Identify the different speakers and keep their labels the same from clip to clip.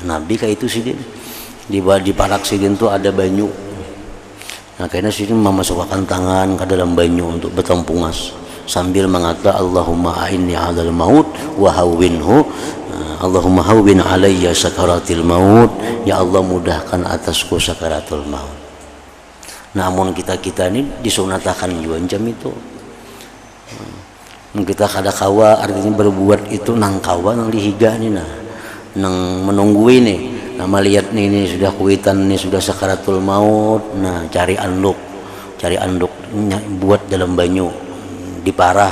Speaker 1: Nabi kayak itu sidin di parak sidin tuh ada banyu. Nah kayaknya sidin memasukkan tangan ke dalam banyu untuk bertempungas sambil mengata Allahumma a'inni 'alal maut wa hawwinhu, Allahumma hawwin 'alayya sakaratil maut, ya Allah mudahkan atasku sakaratul maut. Namun kita ini disunatakan juga jam itu. Kita kada kawa artinya berbuat itu nang kawa nang dihiga nih nah nang menunggu ini nama lihat nih ini sudah kuitan nih sudah sakaratul maut. Nah cari anduk buat dalam banyu diparah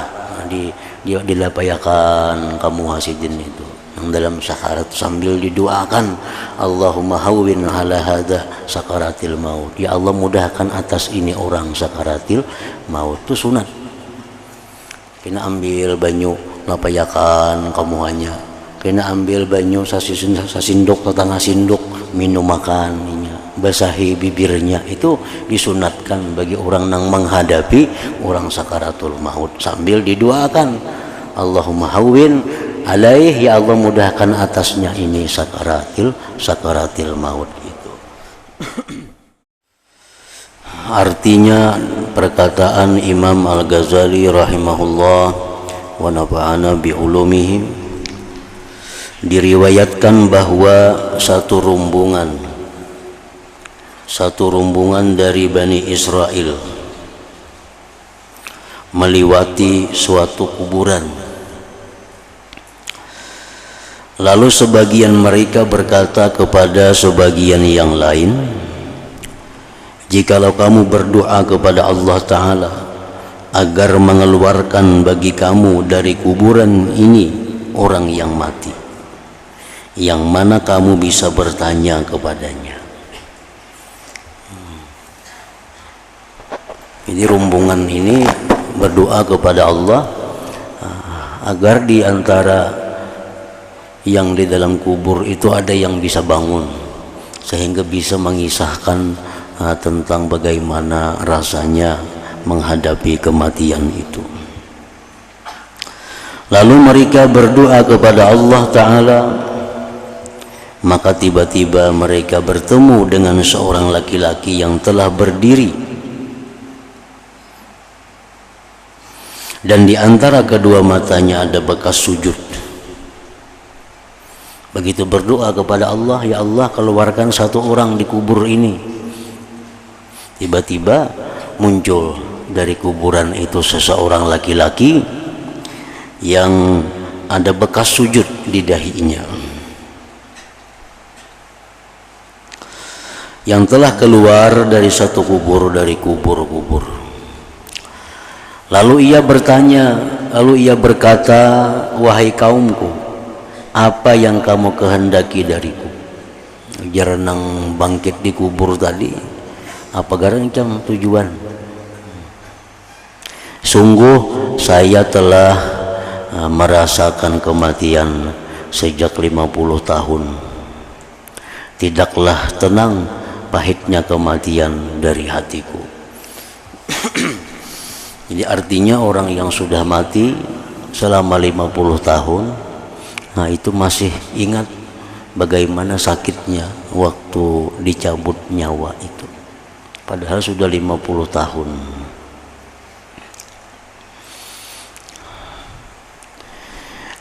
Speaker 1: dilapayakan kamu hasidin itu yang dalam sakarat sambil didoakan Allahumma hawwin ala hadza sakaratil maut, ya Allah mudahkan atas ini orang sakaratil maut. Itu sunat. Kena ambil banyu lapayakan kamu hanya kena ambil banyu sasindok tetangga sindok minum makannya basahi bibirnya. Itu disunatkan bagi orang yang menghadapi orang sakaratul maut sambil didoakan Allahumma hawwin alaih, ya Allah mudahkan atasnya ini sakaratil maut itu. Artinya perkataan Imam Al-Ghazali rahimahullah wa nafa'ana bi ulumihim, diriwayatkan bahwa satu rombongan dari Bani Israel melewati suatu kuburan. Lalu sebagian mereka berkata kepada sebagian yang lain, jikalau kamu berdoa kepada Allah Ta'ala agar mengeluarkan bagi kamu dari kuburan ini orang yang mati, yang mana kamu bisa bertanya kepadanya. Jadi rombongan ini berdoa kepada Allah agar di antara yang di dalam kubur itu ada yang bisa bangun sehingga bisa mengisahkan tentang bagaimana rasanya menghadapi kematian itu. Lalu mereka berdoa kepada Allah Ta'ala, maka tiba-tiba mereka bertemu dengan seorang laki-laki yang telah berdiri, dan di antara kedua matanya ada bekas sujud. Begitu berdoa kepada Allah, ya Allah keluarkan satu orang di kubur ini, tiba-tiba muncul dari kuburan itu seseorang laki-laki yang ada bekas sujud di dahinya, yang telah keluar dari satu kubur dari kubur-kubur. Lalu ia berkata, wahai kaumku, apa yang kamu kehendaki dariku? Jaranang bangkit di kubur tadi, apa garancam tujuan? Sungguh saya telah merasakan kematian sejak 50 tahun. Tidaklah tenang pahitnya kematian dari hatiku. Jadi artinya orang yang sudah mati selama 50 tahun, nah itu masih ingat bagaimana sakitnya waktu dicabut nyawa itu, padahal sudah 50 tahun.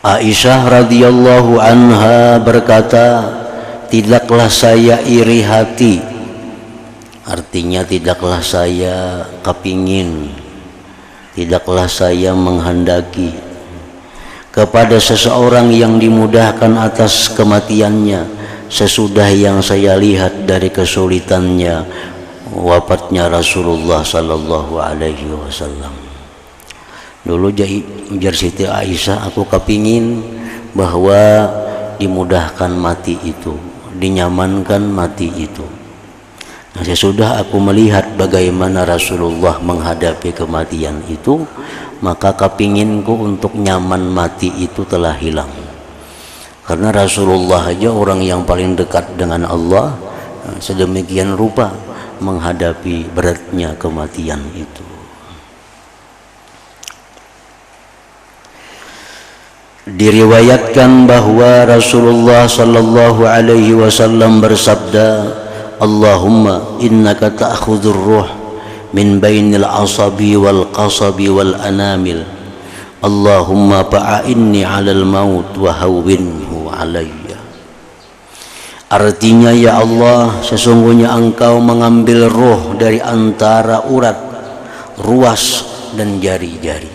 Speaker 1: Aisyah radhiyallahu anha berkata, tidaklah saya iri hati, artinya tidaklah saya kepingin, tidaklah saya menghendaki kepada seseorang yang dimudahkan atas kematiannya sesudah yang saya lihat dari kesulitannya wafatnya Rasulullah sallallahu alaihi wasallam. Dulu ujar Siti Aisyah, aku kepingin bahwa dimudahkan mati itu, dinyamankan mati itu. Nah, sesudah aku melihat bagaimana Rasulullah menghadapi kematian itu, maka kepinginku untuk nyaman mati itu telah hilang. Karena Rasulullah aja orang yang paling dekat dengan Allah, sedemikian rupa menghadapi beratnya kematian itu. Diriwayatkan bahwa Rasulullah sallallahu alaihi wasallam bersabda, Allahumma innaka ta'khudhur ruh min bainil asabi wal qasabi wal anamil. Allahumma fa'inni 'alal maut wa hawwinhu 'alayya. Artinya, ya Allah, sesungguhnya Engkau mengambil roh dari antara urat, ruas dan jari-jari.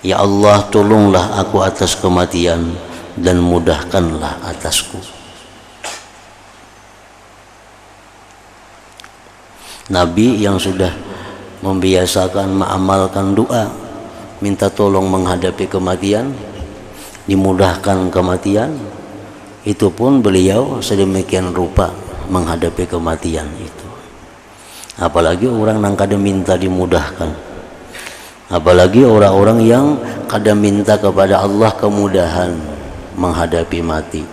Speaker 1: Ya Allah, tolonglah aku atas kematian dan mudahkanlah atasku. Nabi yang sudah membiasakan mengamalkan doa minta tolong menghadapi kematian, dimudahkan kematian, itu pun beliau sedemikian rupa menghadapi kematian itu. Apalagi orang yang kadang minta dimudahkan, apalagi orang-orang yang kadang minta kepada Allah kemudahan menghadapi mati.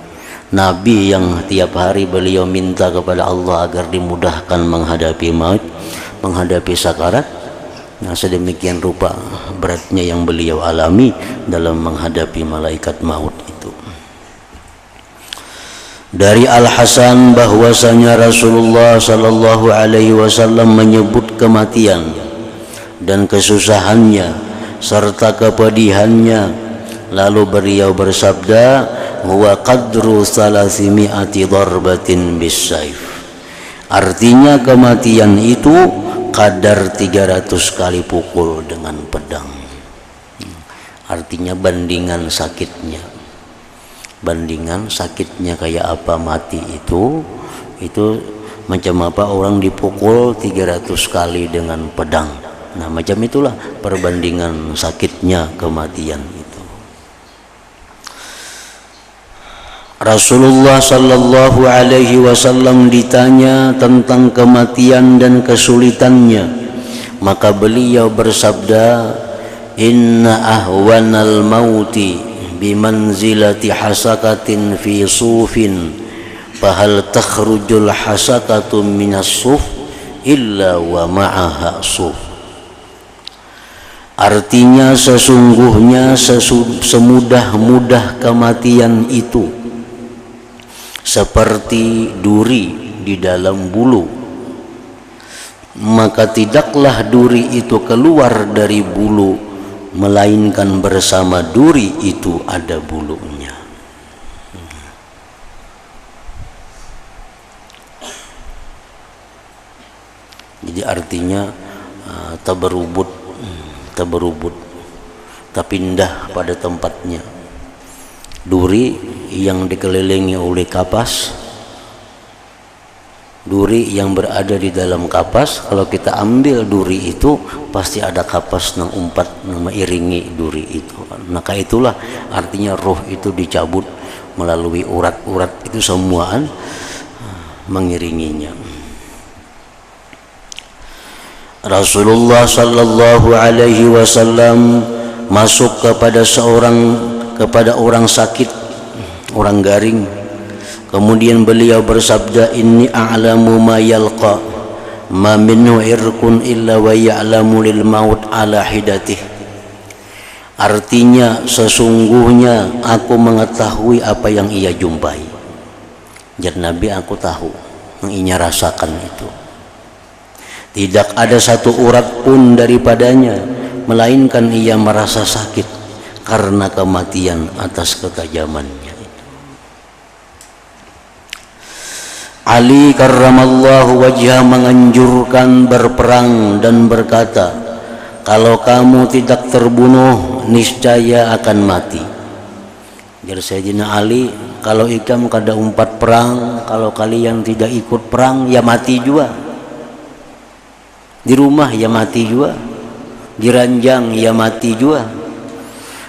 Speaker 1: Nabi yang tiap hari beliau minta kepada Allah agar dimudahkan menghadapi maut, menghadapi sakarat. Nah, sedemikian rupa beratnya yang beliau alami dalam menghadapi malaikat maut itu. Dari Al-Hasan bahwasanya Rasulullah sallallahu alaihi wasallam menyebut kematian dan kesusahannya serta kepedihannya, lalu beliau bersabda, huwa qadru 300 darbatin bisayf. Artinya kematian itu kadar 300 kali pukul dengan pedang. Artinya bandingan sakitnya kayak apa mati itu macam apa orang dipukul 300 kali dengan pedang. Nah, macam itulah perbandingan sakitnya kematian itu. Rasulullah sallallahu alaihi wasallam ditanya tentang kematian dan kesulitannya, maka beliau bersabda, inna ahwanal mauti bimanzilati hasakatin fi sufin, fahal takhrujul hasakatu minas suf illa wa ma'aha suf. Artinya, sesungguhnya semudah-mudah kematian itu seperti duri di dalam bulu, maka tidaklah duri itu keluar dari bulu, melainkan bersama duri itu ada bulunya. Jadi artinya taberubut, tapi indah pada tempatnya. Duri yang dikelilingi oleh kapas, duri yang berada di dalam kapas, kalau kita ambil duri itu pasti ada kapas yang umpat mengiringi duri itu. Maka itulah artinya roh itu dicabut melalui urat-urat itu semuaan mengiringinya. Rasulullah sallallahu alaihi wasallam masuk kepada orang sakit, orang garing. Kemudian beliau bersabda, inni a'lamu ma yalqa ma minhu irkun illa wa ya'lamu lil maut ala hidatih. Artinya, sesungguhnya aku mengetahui apa yang ia jumpai. Jadi Nabi, aku tahu yang ia rasakan itu. Tidak ada satu urat pun daripadanya melainkan ia merasa sakit karena kematian atas ketajamannya. Ali karramallahu wajhah menganjurkan berperang dan berkata, kalau kamu tidak terbunuh niscaya akan mati. Jadi Sayyidina Ali, kalau ikam kada umpat perang, kalau kalian tidak ikut perang ya mati juga. Di rumah ya mati juga, di ranjang ya mati juga.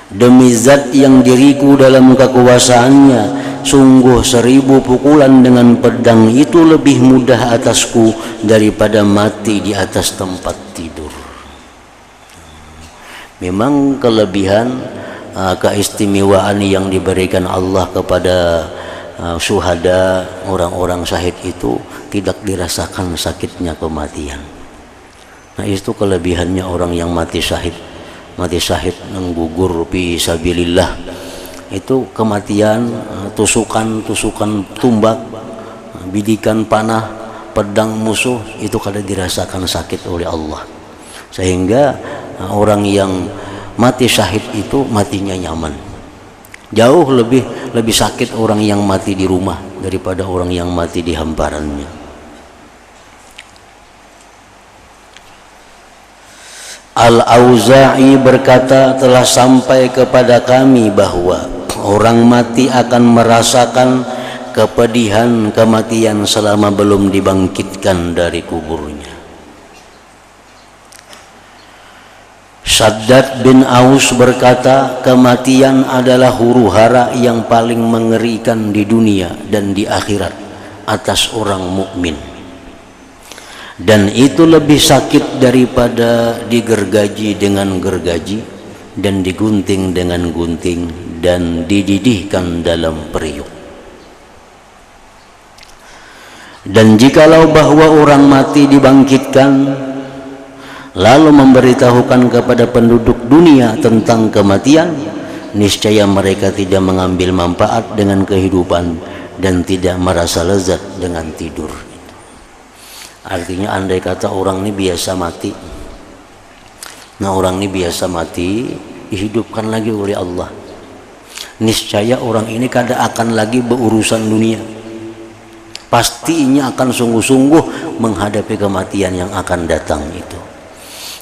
Speaker 1: Demi zat yang diriku dalam kekuasaannya, sungguh 1000 pukulan dengan pedang itu lebih mudah atasku daripada mati di atas tempat tidur. Memang kelebihan keistimewaan yang diberikan Allah kepada syuhada, orang-orang syahid itu tidak dirasakan sakitnya kematian. Nah, itu kelebihannya orang yang mati syahid. mati syahid nang gugur fi sabilillah. Itu kematian tusukan tumbak, bidikan panah, pedang musuh itu kada dirasakan sakit oleh Allah. Sehingga orang yang mati syahid itu matinya nyaman. Jauh lebih sakit orang yang mati di rumah daripada orang yang mati di hamparannya. Al-Auza'i berkata, telah sampai kepada kami bahwa orang mati akan merasakan kepedihan kematian selama belum dibangkitkan dari kuburnya. Shaddad bin Aus berkata, kematian adalah huru-hara yang paling mengerikan di dunia dan di akhirat atas orang mukmin. Dan itu lebih sakit daripada digergaji dengan gergaji dan digunting dengan gunting dan dididihkan dalam periuk. Dan jikalau bahwa orang mati dibangkitkan lalu memberitahukan kepada penduduk dunia tentang kematian, niscaya mereka tidak mengambil manfaat dengan kehidupan dan tidak merasa lezat dengan tidur. Artinya andai kata orang ini biasa mati, nah orang ini biasa mati dihidupkan lagi oleh Allah, niscaya orang ini kada akan lagi berurusan dunia, pastinya akan sungguh-sungguh menghadapi kematian yang akan datang itu.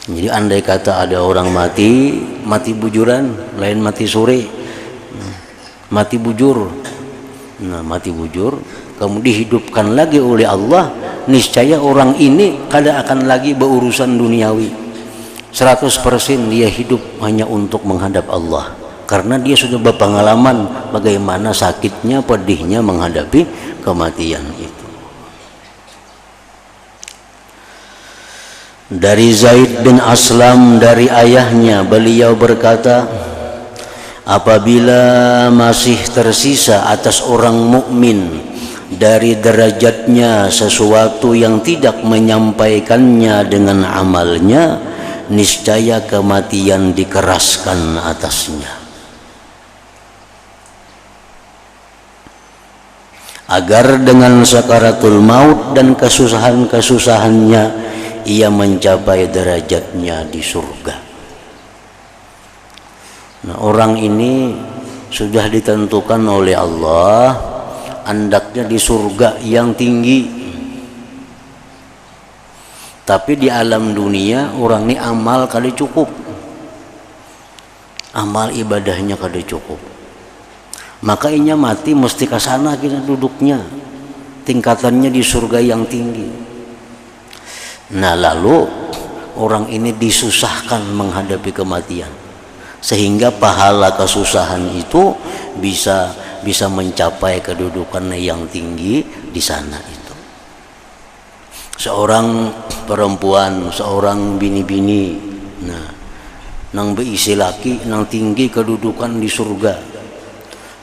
Speaker 1: Jadi andai kata ada orang mati bujuran, lain mati sore, mati bujur, nah mati bujur kamu dihidupkan lagi oleh Allah, niscaya orang ini kada akan lagi berurusan duniawi. 100% dia hidup hanya untuk menghadap Allah, karena dia sudah berpengalaman bagaimana sakitnya, pedihnya menghadapi kematian itu. Dari Zaid bin Aslam dari ayahnya, beliau berkata, apabila masih tersisa atas orang mukmin dari derajatnya sesuatu yang tidak menyampaikannya dengan amalnya, niscaya kematian dikeraskan atasnya, agar dengan sakaratul maut dan kesusahan-kesusahannya ia mencapai derajatnya di surga. Nah, orang ini sudah ditentukan oleh Allah andaknya di surga yang tinggi, tapi di alam dunia orang ini amal kada cukup, amal ibadahnya kada cukup, maka inya mati mesti ke sana kita duduknya, tingkatannya di surga yang tinggi. Nah, lalu orang ini disusahkan menghadapi kematian, sehingga pahala kesusahan itu bisa mencapai kedudukan yang tinggi di sana itu. Seorang perempuan, seorang bini-bini, nah nang beisi laki, nang tinggi kedudukan di surga,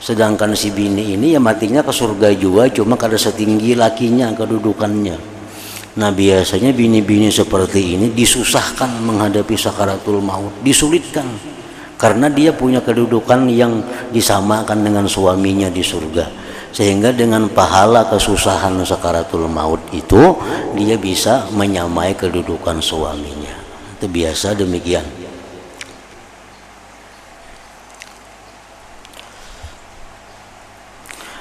Speaker 1: sedangkan si bini ini ya matinya ke surga juga, cuma kada setinggi lakinya kedudukannya. Nah, biasanya bini-bini seperti ini disusahkan menghadapi sakaratul maut, disulitkan, karena dia punya kedudukan yang disamakan dengan suaminya di surga, sehingga dengan pahala kesusahan sakaratul maut itu dia bisa menyamai kedudukan suaminya. Itu biasa demikian.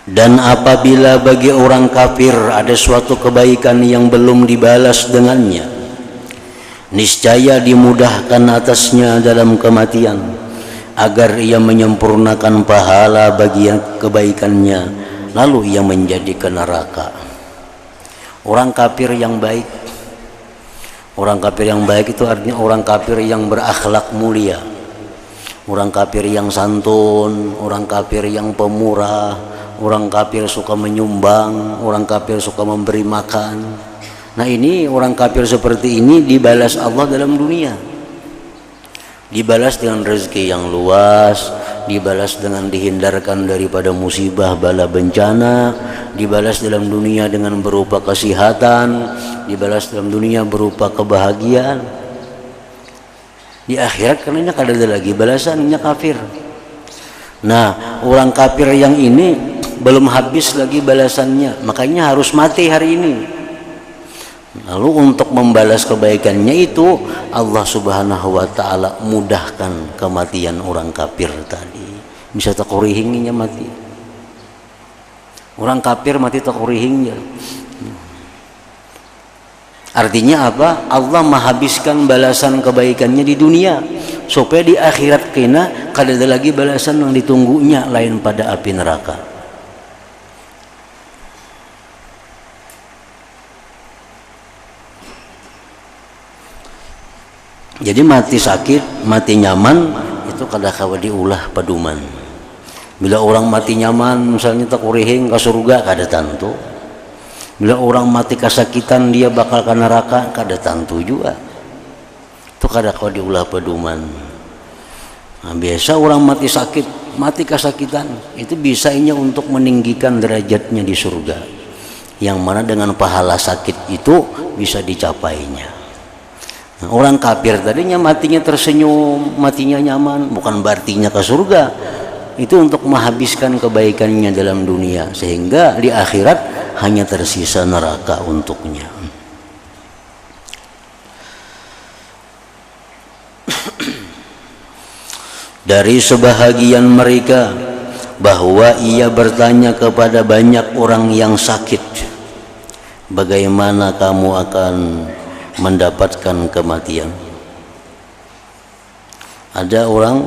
Speaker 1: Dan apabila bagi orang kafir ada suatu kebaikan yang belum dibalas dengannya, niscaya dimudahkan atasnya dalam kematian, agar ia menyempurnakan pahala bagian kebaikannya, lalu ia menjadi ke neraka. Orang kafir yang baik, orang kafir yang baik itu artinya orang kafir yang berakhlak mulia, orang kafir yang santun, orang kafir yang pemurah, orang kafir suka menyumbang, orang kafir suka memberi makan. Nah, ini orang kafir seperti ini dibalas Allah dalam dunia, dibalas dengan rezeki yang luas, dibalas dengan dihindarkan daripada musibah bala bencana, dibalas dalam dunia dengan berupa kesehatan, dibalas dalam dunia berupa kebahagiaan. Di akhirat karenanya kada ada lagi balasannya kafir. Nah, orang kafir yang ini belum habis lagi balasannya, makanya harus mati hari ini. Lalu untuk membalas kebaikannya itu Allah Subhanahu wa taala mudahkan kematian orang kafir tadi. Bisa takurihingnya mati. Orang kafir mati takurihingnya. Artinya apa? Allah menghabiskan balasan kebaikannya di dunia supaya di akhirat kena kada ada lagi balasan yang ditunggunya lain pada api neraka. Jadi mati sakit, mati nyaman itu kada kawa diulah paduman. Bila orang mati nyaman misalnya tak urihing ke surga kada tentu. Bila orang mati kesakitan dia bakal ke neraka kada tentu juga. Itu kada kawa diulah paduman. Nah, biasa orang mati sakit, mati kesakitan itu bisanya untuk meninggikan derajatnya di surga. Yang mana dengan pahala sakit itu bisa dicapainya. Nah, orang kafir tadinya matinya tersenyum, matinya nyaman, bukan berartinya ke surga. Itu untuk menghabiskan kebaikannya dalam dunia sehingga di akhirat hanya tersisa neraka untuknya. Dari sebahagian mereka bahwa ia bertanya kepada banyak orang yang sakit, bagaimana kamu akan mendapatkan kematian? Ada orang,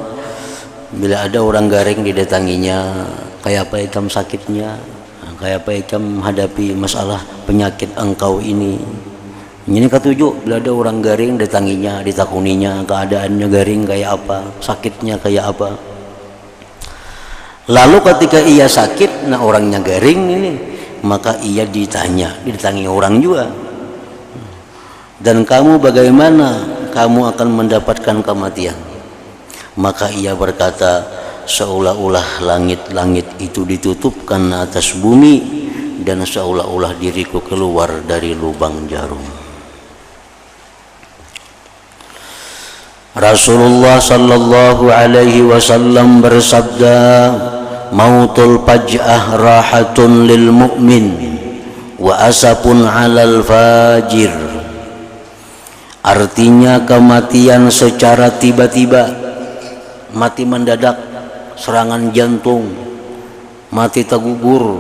Speaker 1: bila ada orang garing didatanginya, kayak apa ikam sakitnya, kayak apa ikam hadapi masalah penyakit engkau ini. Ini ketujuh, bila ada orang garing datanginya, ditakuninya keadaannya garing kayak apa, sakitnya kayak apa. Lalu ketika ia sakit, nah orangnya garing ini, maka ia didatangi orang juga. Dan kamu bagaimana kamu akan mendapatkan kematian? Maka ia berkata, seolah-olah langit-langit itu ditutupkan atas bumi dan seolah-olah diriku keluar dari lubang jarum. Rasulullah sallallahu alaihi wasallam bersabda, mautul faj'ah rahatun lil mu'min wa asapun 'alal fajir. Artinya kematian secara tiba-tiba, mati mendadak, serangan jantung, mati tergugur,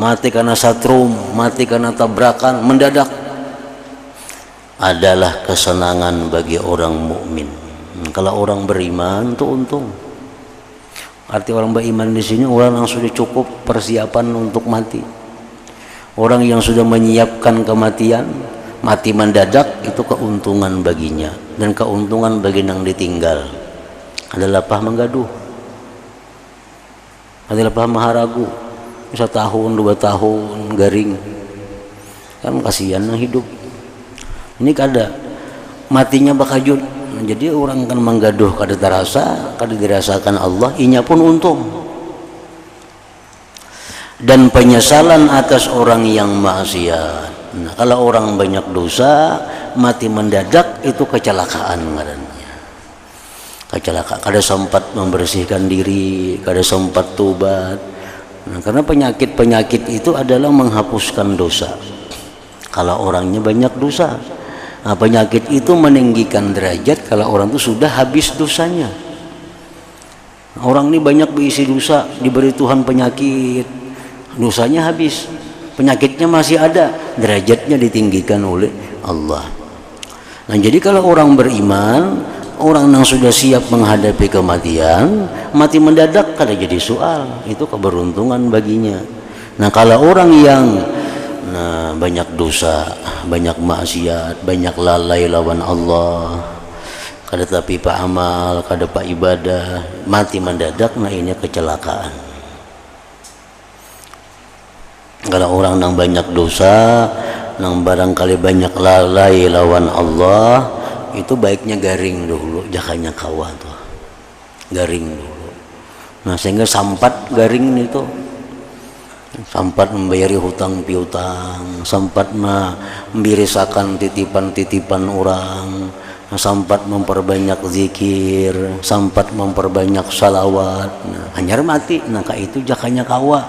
Speaker 1: mati karena satrum, mati karena tabrakan mendadak, adalah kesenangan bagi orang mukmin. Kalau orang beriman itu untung. Arti orang beriman di sini orang yang sudah cukup persiapan untuk mati. Orang yang sudah menyiapkan kematian, mati mendadak itu keuntungan baginya dan keuntungan bagi yang ditinggal. Adalah pah menggaduh, adalah pah maharagu, bisa tahun 2 tahun garing, kan kasihan yang hidup. Ini kada matinya bakajut. Jadi orang kan menggaduh kada terasa, kada dirasakan Allah, inya pun untung. Dan penyesalan atas orang yang maksiat. Nah, kalau orang banyak dosa, mati mendadak itu kecelakaan ngarannya. Kecelakaan, kada sempat membersihkan diri, kada sempat tobat. Nah, karena penyakit-penyakit itu adalah menghapuskan dosa. Kalau orangnya banyak dosa, nah, penyakit itu meninggikan derajat kalau orang itu sudah habis dosanya. Orang ini banyak berisi dosa, diberi Tuhan penyakit, dosanya habis, penyakitnya masih ada, derajatnya ditinggikan oleh Allah. Nah, jadi kalau orang beriman, orang yang sudah siap menghadapi kematian, mati mendadak kada jadi soal, itu keberuntungan baginya. Nah, kalau orang yang banyak dosa, banyak maksiat, banyak lalai lawan Allah, kada tapi pak amal, kada pak ibadah, mati mendadak, nah ini kecelakaan. Kalau orang yang banyak dosa, yang barangkali banyak lalai lawan Allah, itu baiknya garing dulu, jakanya kawa tuh, garing dulu. Nah, sehingga sampat garing itu sempat membayari hutang piutang, sempat membirisakan titipan-titipan orang, sempat memperbanyak zikir, sempat memperbanyak salawat. Hanyar mati, ka itu jakanya kawa.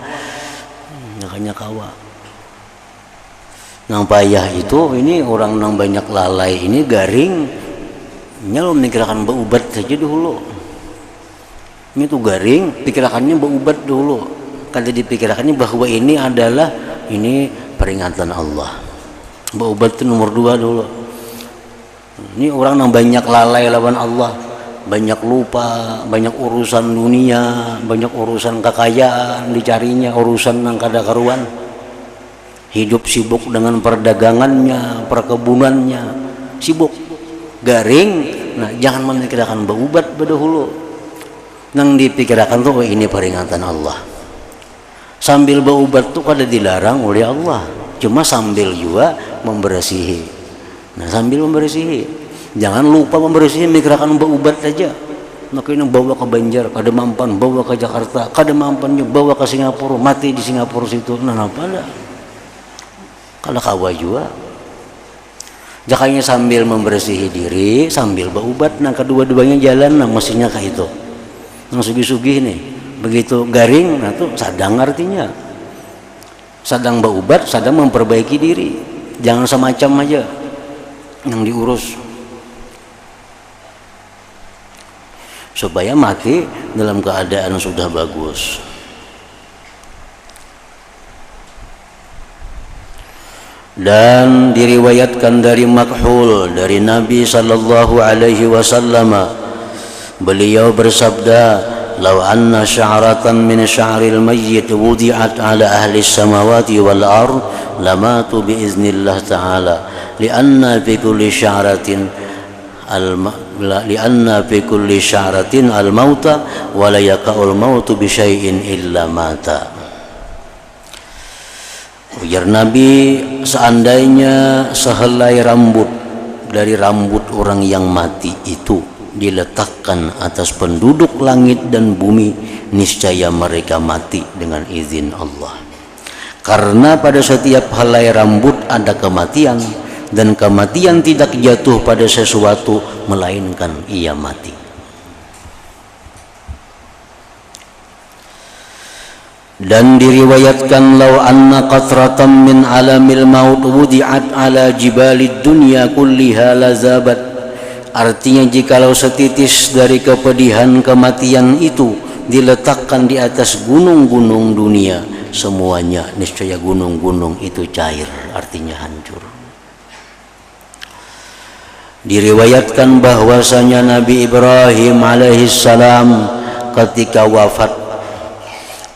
Speaker 1: Nang payah itu ini orang nang banyak lalai ini garing nyalo memikirkan berubat saja dulu. Ini tuh garing pikirakannya berubat dulu. Kada dipikirkannya bahwa ini adalah peringatan Allah. Berubat itu nomor 2 dulu. Ini orang yang banyak lalai lawan Allah, banyak lupa, banyak urusan dunia, banyak urusan kekayaan dicarinya, urusan yang kada karuan. Hidup sibuk dengan perdagangannya, perkebunannya, sibuk, garing. Nah, jangan memikirkan berubat dahulu. Nang dipikirkan tuh ini peringatan Allah. Sambil berubat tuh kada dilarang oleh Allah, cuma sambil juga membersihi. Nah, sambil membersihi, jangan lupa membersihi, mikirkan berubat saja. Makanya bawa ke Banjar, kada mampan bawa ke Jakarta, kada mampan juga bawa ke Singapura, mati di Singapura situ. Nah, apa dah? Kalau kawa juga, jakanya sambil membersihi diri, sambil berubat. Nah, kedua-duanya jalan, nah mestinya kayak itu. Nah, sugih-sugih nih. Begitu garing, nah tuh sadang artinya sadang berubat, sadang memperbaiki diri. Jangan semacam aja yang diurus, supaya mati dalam keadaan sudah bagus. Dan diriwayatkan dari Makhul dari Nabi sallallahu alaihi wasallam, beliau bersabda, "Lau anna sya'ratan min sya'ril mayyit wudi'at ala ahli samawati wal ard lamatu biiznillah ta'ala lianna fi kulli sya'ratin al-mauta wa la yaqa'ul mautu bi syai'in illa mata." Ujar Nabi, seandainya sehelai rambut dari rambut orang yang mati itu diletakkan atas penduduk langit dan bumi, niscaya mereka mati dengan izin Allah. Karena pada setiap helai rambut ada kematian, dan kematian tidak jatuh pada sesuatu melainkan ia mati. Dan diriwayatkan, "Lau anna qatratan min alamil maut wudi'at ala jibalid dunya kulliha lazabat." Artinya, jikalau setitis dari kepedihan kematian itu diletakkan di atas gunung-gunung dunia, semuanya niscaya gunung-gunung itu cair, artinya hancur. Diriwayatkan bahwasanya Nabi Ibrahim alaihissalam ketika wafat,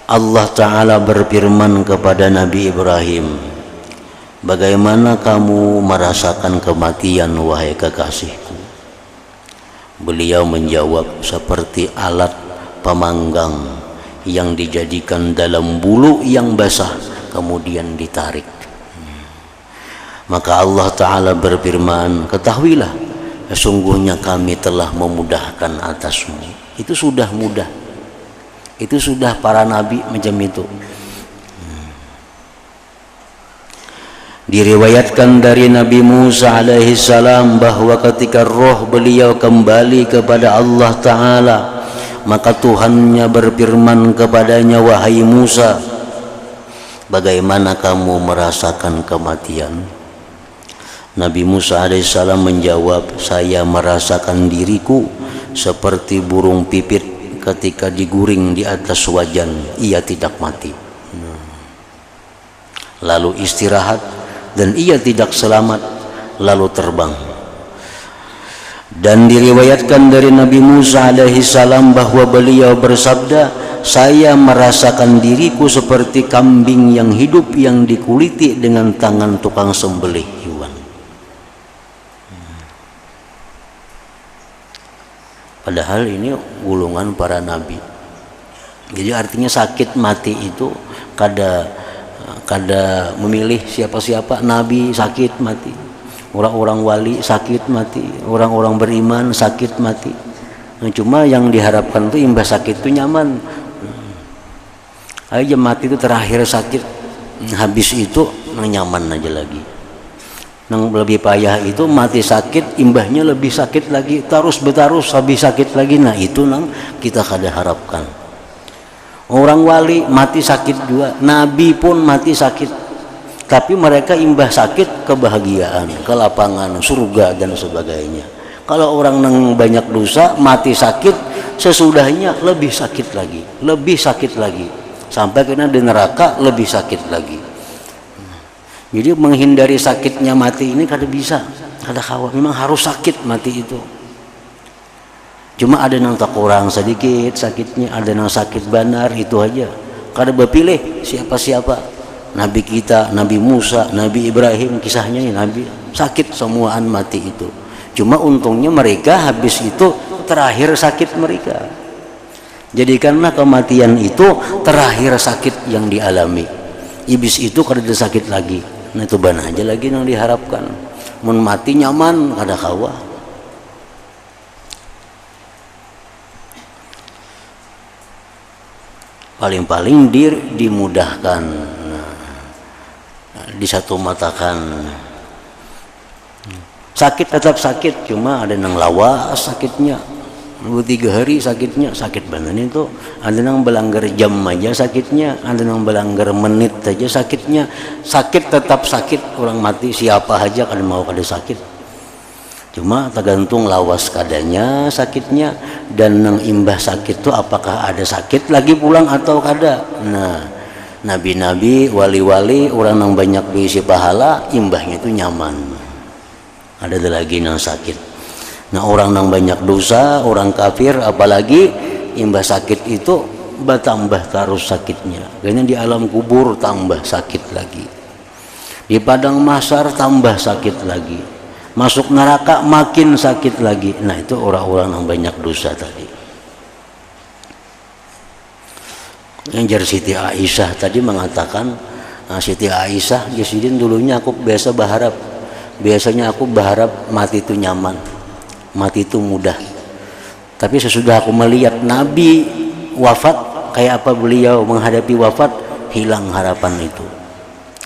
Speaker 1: Allah Ta'ala berfirman kepada Nabi Ibrahim, "Bagaimana kamu merasakan kematian, wahai kekasihku?" Beliau menjawab, "Seperti alat pemanggang yang dijadikan dalam bulu yang basah kemudian ditarik." Maka Allah Ta'ala berfirman, "Ketahuilah, sesungguhnya kami telah memudahkan atasmu." Itu sudah mudah, itu sudah para nabi macam itu. Diriwayatkan dari Nabi Musa alaihi salam bahwa ketika roh beliau kembali kepada Allah Ta'ala, maka Tuhannya berfirman kepadanya, "Wahai Musa, bagaimana kamu merasakan kematian?" Nabi Musa alaihi salam menjawab, "Saya merasakan diriku seperti burung pipit ketika diguring di atas wajan, ia tidak mati. Lalu istirahat dan ia tidak selamat, lalu terbang." Dan diriwayatkan dari Nabi Musa alaihi salam bahwa beliau bersabda, "Saya merasakan diriku seperti kambing yang hidup yang dikuliti dengan tangan tukang sembelih hewan." Padahal ini gulungan para nabi. Jadi artinya sakit mati itu kada memilih siapa-siapa. Nabi sakit mati, orang-orang wali sakit mati, orang-orang beriman sakit mati. Nah, cuma yang diharapkan itu imbas sakit itu nyaman. aja mati itu terakhir sakit, habis itu nyaman aja lagi. Yang lebih payah itu mati sakit, imbahnya lebih sakit lagi, terus bertarus habis sakit lagi. Nah itu nang kita kada harapkan. Orang wali mati sakit juga, nabi pun mati sakit, tapi mereka imbah sakit kebahagiaan, kelapangan, surga dan sebagainya. Kalau orang yang banyak dosa mati sakit, sesudahnya lebih sakit lagi, sampai kena di neraka lebih sakit lagi. Jadi menghindari sakitnya mati ini kada bisa, kada kawa, memang harus sakit mati itu. Cuma ada yang tak kurang sedikit sakitnya, ada yang sakit benar, itu aja. Kada berpilih siapa-siapa. Nabi kita, Nabi Musa, Nabi Ibrahim, kisahnya ini Nabi sakit semuaan mati itu. Cuma untungnya mereka habis itu terakhir sakit mereka. Jadikanlah kematian itu terakhir sakit yang dialami. Iblis itu kada ada sakit lagi. Nah itu benar aja lagi yang diharapkan. Mun mati nyaman kada kawa. Paling-paling dimudahkan, disatu matakan. Sakit tetap sakit, cuma ada yang lawas sakitnya 2-3 hari sakitnya, sakit banget itu. Ada yang belanggar jam aja sakitnya, ada yang belanggar menit aja sakitnya. Sakit tetap sakit, orang mati siapa aja kan mau kada sakit. Cuma tergantung lawas kadanya sakitnya, dan yang imbah sakit itu apakah ada sakit lagi pulang atau kada. Nah nabi-nabi, wali-wali, orang yang banyak berisi pahala, imbahnya itu nyaman. Ada lagi yang sakit. Nah orang yang banyak dosa, orang kafir apalagi, imbah sakit itu bertambah terus sakitnya. Kayaknya di alam kubur tambah sakit lagi, di padang mahsyar tambah sakit lagi, masuk neraka makin sakit lagi. Nah itu orang-orang yang banyak dosa tadi. Yang jar Siti Aisyah tadi mengatakan, Siti Aisyah Jasidin dulunya aku biasanya aku berharap mati itu nyaman, mati itu mudah. Tapi sesudah aku melihat Nabi wafat, kayak apa beliau menghadapi wafat, hilang harapan itu.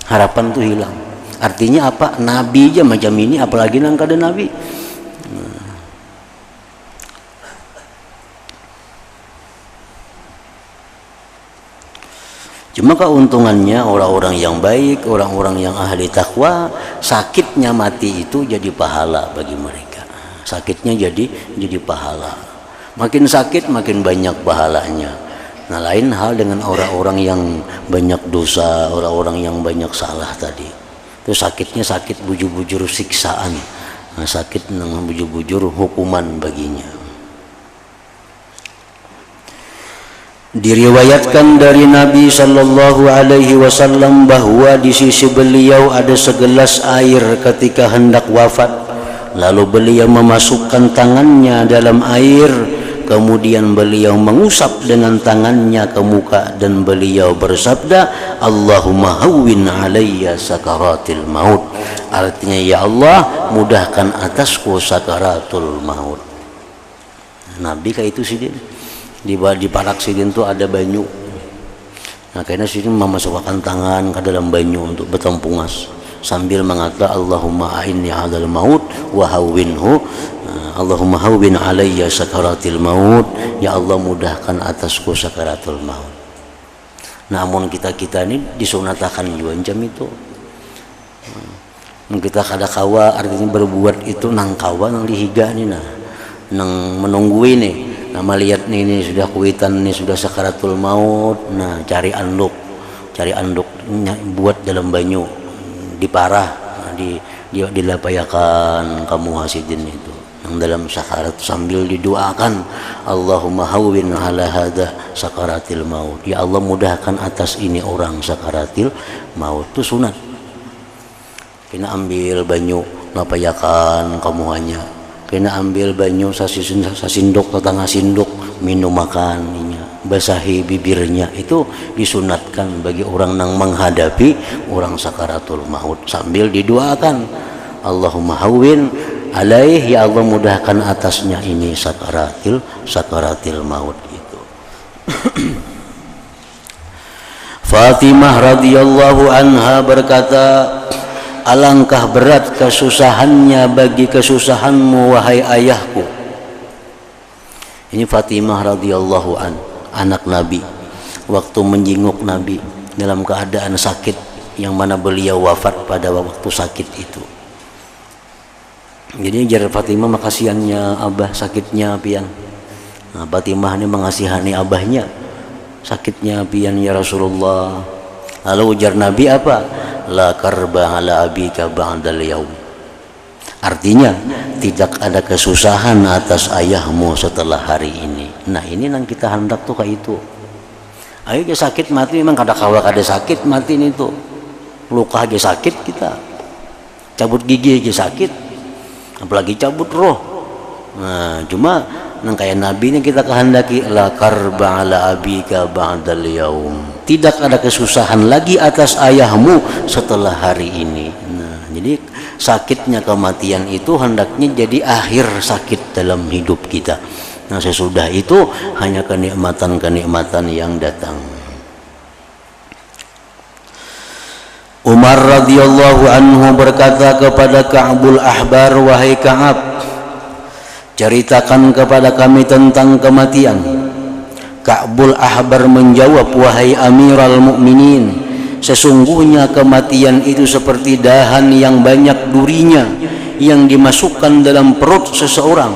Speaker 1: Harapan itu hilang. Artinya apa? Nabi aja macam ini, apalagi nang kada Nabi. Cuma keuntungannya orang-orang yang baik, orang-orang yang ahli takwa, sakitnya mati itu jadi pahala bagi mereka. Sakitnya jadi pahala. Makin sakit makin banyak pahalanya. Nah lain hal dengan orang-orang yang banyak dosa, orang-orang yang banyak salah tadi. Itu sakitnya sakit bujur-bujur siksaan. Nah, sakit yang bujur-bujur hukuman baginya. Diriwayatkan dari Nabi Sallallahu Alaihi Wasallam bahwa di sisi beliau ada segelas air ketika hendak wafat. Lalu beliau memasukkan tangannya dalam air, kemudian beliau mengusap dengan tangannya ke muka dan beliau bersabda, Allahumma hawwin alayya sakaratil maut. Artinya, ya Allah mudahkan atasku sakaratul maut. Nabi kayak itu sih, di parak sidin itu ada banyu. Nah kayaknya sidin memasukkan tangan ke dalam banyu untuk bertempungas sambil mengatakan Allahumma a'inni 'alal maut wa hawwinhu, Allahumma hawwin alayya sakaratil maut, ya Allah mudahkan atasku sakaratul maut. Namun kita ini disunatakan juga jam itu. Kita kada kawa, artinya berbuat itu nang kawa nang dihiga nih, nah nang menunggu ini. Nah melihat ini sudah kuitan, ini sudah sakaratul maut. Nah cari anduk buat dalam banyu, diparah, nah, dilapayakan kamu hasidin itu yang dalam sakarat, sambil didoakan Allahumma hawwin ala hadza sakaratil maut, ya Allah mudahkan atas ini orang sakaratil maut. Itu sunat. Kena ambil banyu lapayakan kamu hanya, kena ambil banyu sasindok tetangga sindok, minum makannya, basahi bibirnya. Itu disunatkan bagi orang yang menghadapi orang sakaratul maut, sambil didoakan Allahumma hawwin alaih, ya Allah mudahkan atasnya ini sakaratil maut itu. Fatimah radhiyallahu anha berkata, alangkah berat kesusahannya bagi kesusahanmu wahai ayahku. Ini Fatimah radhiyallahu anak Nabi, waktu menjenguk Nabi dalam keadaan sakit, yang mana beliau wafat pada waktu sakit itu. Jadi jar Fatimah makasihannya abah sakitnya pian. Nah, Fatimah ini mengasihani abahnya, sakitnya pian ya Rasulullah. Lalu ujar Nabi apa? La karba ala abika ba'dal yaum. Artinya tidak ada kesusahan atas ayahmu setelah hari ini. Nah ini yang kita hendak tuh kayak itu. Ayo ke sakit mati memang kada kawal kada sakit mati ini tuh. Luka aja sakit kita. Cabut gigi aja sakit. Apalagi cabut roh. Nah cuma nang kayak Nabi ini kita kehendaki la karba ala abika ba'dal yaum. Tidak ada kesusahan lagi atas ayahmu setelah hari ini. Nah, jadi sakitnya kematian itu hendaknya jadi akhir sakit dalam hidup kita. Nah, sesudah itu hanya kenikmatan-kenikmatan yang datang. Umar radhiyallahu anhu berkata kepada Ka'bul Ahbar, wahai Ka'ab, ceritakan kepada kami tentang kematian. Ka'bul Ahbar menjawab, wahai Amiral Mukminin, sesungguhnya kematian itu seperti dahan yang banyak durinya yang dimasukkan dalam perut seseorang,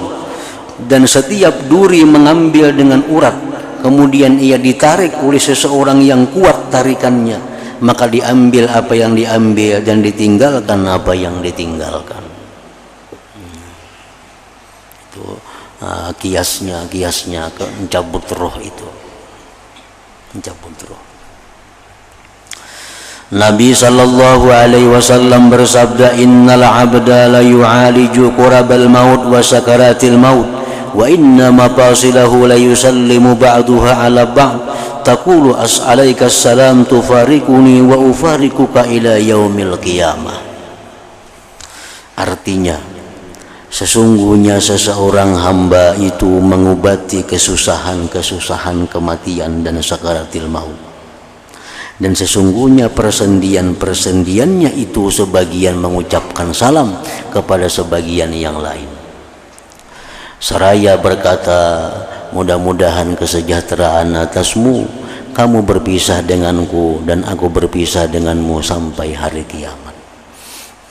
Speaker 1: dan setiap duri mengambil dengan urat, kemudian ia ditarik oleh seseorang yang kuat tarikannya, maka diambil apa yang diambil dan ditinggalkan apa yang ditinggalkan. Itu kiasnya ke mencabut roh itu, mencabut roh. Nabi sallallahu alaihi wasallam bersabda, innal abda la yu'aliju qurabal maut wa sakaratil maut wa inna mafasilahu la yusallimu ba'duha ala ba'd taqulu as'alaika assalam tufarikuni wa ufarikuka ila yaumil qiyamah. Artinya, sesungguhnya seseorang hamba itu mengobati kesusahan-kesusahan kematian dan sakaratil maut. Dan sesungguhnya persendian-persendiannya itu sebagian mengucapkan salam kepada sebagian yang lain. Seraya berkata, mudah-mudahan kesejahteraan atasmu, kamu berpisah denganku dan aku berpisah denganmu sampai hari kiamat.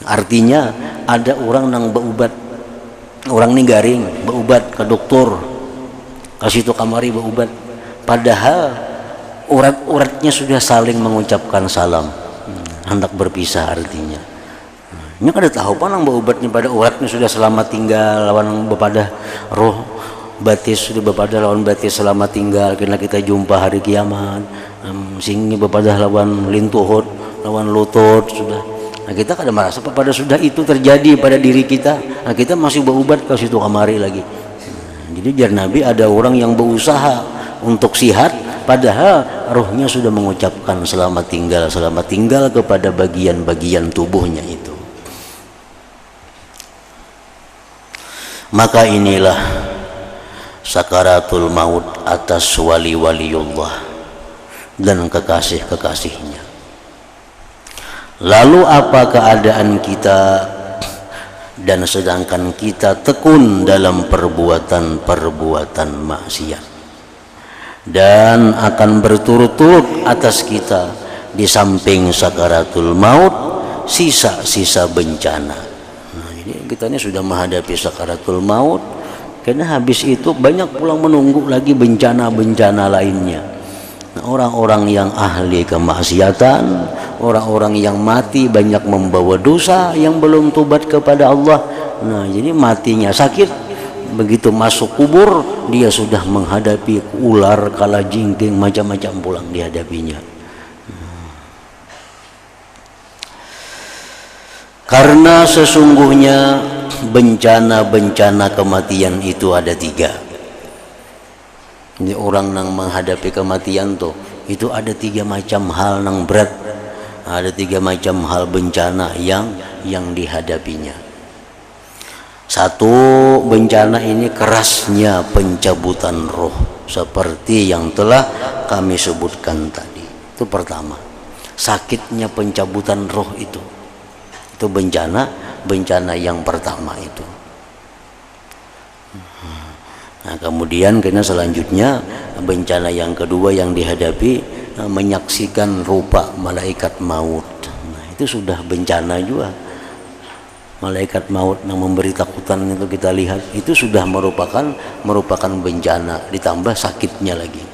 Speaker 1: Artinya ada orang yang berubat, orang ini garing berubat ke dokter, kasih itu kamari berubat, padahal urat-uratnya sudah saling mengucapkan salam, hendak berpisah artinya. Ini kada tahu panang berubatnya pada uratnya sudah selamat tinggal lawan bepada roh batis sudah bepada lawan batis selamat tinggal, kena kita jumpa hari kiamat. Singgi bepada lawan lintuhut lawan lutut sudah. Nah, kita kada merasa pada sudah itu terjadi pada diri kita. Nah, kita masih berubat ke situ kamari lagi. Jadi jar Nabi ada orang yang berusaha untuk sihat, padahal rohnya sudah mengucapkan selamat tinggal kepada bagian-bagian tubuhnya itu. Maka inilah sakaratul maut atas wali-waliullah dan kekasih-kekasihnya. Lalu apa keadaan kita dan sedangkan kita tekun dalam perbuatan-perbuatan maksiat, dan akan berturut-turut atas kita di samping sakaratul maut sisa-sisa bencana. Nah, jadi kita ini sudah menghadapi sakaratul maut, karena habis itu banyak pulang menunggu lagi bencana-bencana lainnya. Nah, orang-orang yang ahli kemaksiatan, orang-orang yang mati banyak membawa dosa yang belum tobat kepada Allah. Nah, jadi matinya sakit, begitu masuk kubur dia sudah menghadapi ular, kalajengking, macam-macam pulang dihadapinya. Karena sesungguhnya bencana-bencana kematian itu ada 3. Ini orang yang menghadapi kematian tuh itu ada 3 macam hal yang berat, ada 3 macam hal bencana yang dihadapinya. Satu, bencana ini kerasnya pencabutan roh seperti yang telah kami sebutkan tadi. Itu pertama, sakitnya pencabutan roh itu bencana yang pertama itu. Nah, kemudian karena selanjutnya bencana yang kedua yang dihadapi, menyaksikan rupa malaikat maut. Nah, itu sudah bencana juga. Malaikat maut yang memberi takutan itu kita lihat, itu sudah merupakan bencana, ditambah sakitnya lagi.